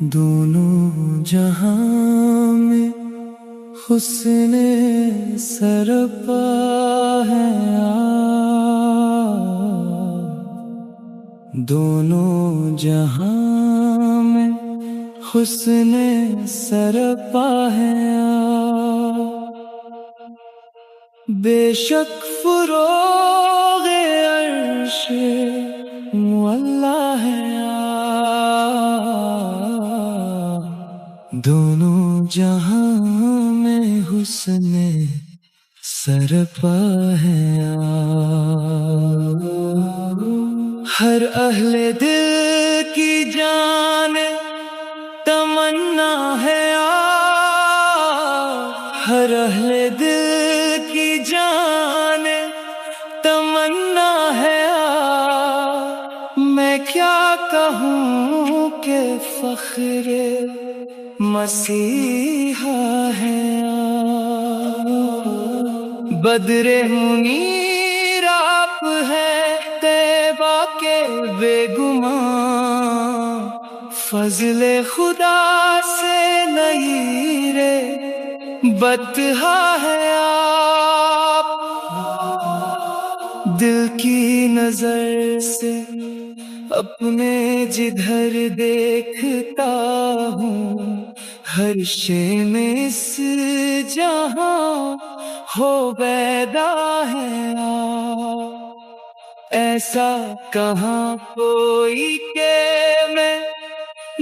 دونوں جہاں میں حسن سرپا ہے دونوں جہاں میں حسن سرپا ہے بے شک فروغ عرش معلا ہے دونوں جہاں میں حسن سرپا ہے ہر اہل دل کی جان تمنا ہے ہر اہل دل کی جان تمنا ہے میں کیا کہوں کہ فخر مسیحا ہے بدر منیر آپ ہے طیبہ کے بے گمان فضل خدا سے نہیں رے بطحا ہے آپ دل کی نظر سے اپنے جدھر دیکھتا ہوں ہر شے میں اس جہاں ہو بیدا ہے ایسا کہاں کوئی کہ میں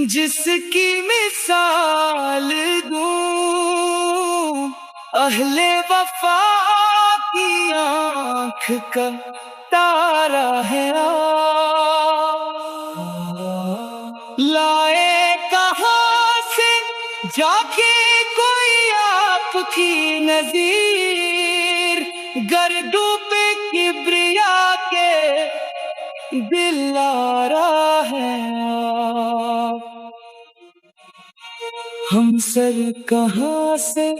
جس کی مثال دوں اہل وفا کی آنکھ کا تارا ہے لائے کہاں سے جا کے کوئی آپ کی نظیر گردو پہ کبریا کے دل آرا ہے ہم سر کہاں سے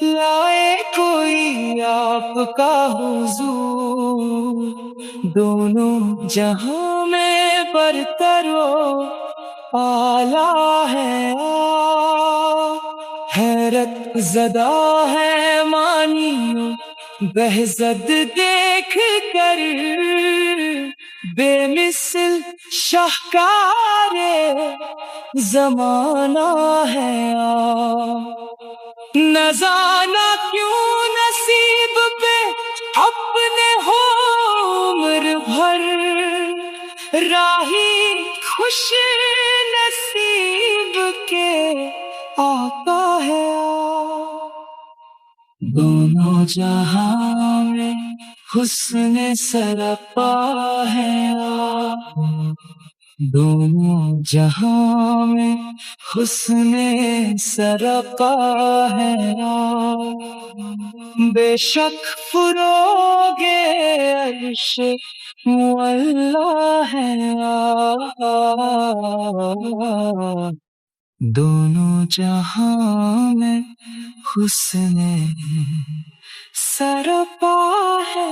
لائے کوئی آپ کا حضور دونوں جہاں میں برتر و اعلیٰ ہے حیرت زدہ ہے مانی بہزد دیکھ کر بے مثل شاہکار زمانہ ہے نہ جانا کیوں نصیب پہ اپنے ہو عمر بھر راہی خوش نصیب کے آقا ہے دونوں جہاں میں حسن سرپا ہے دونوں جہاں میں حسن سرپا ہے بے شک فروغ عرش معلا ہے دونوں جہاں میں حسن سرپا ہے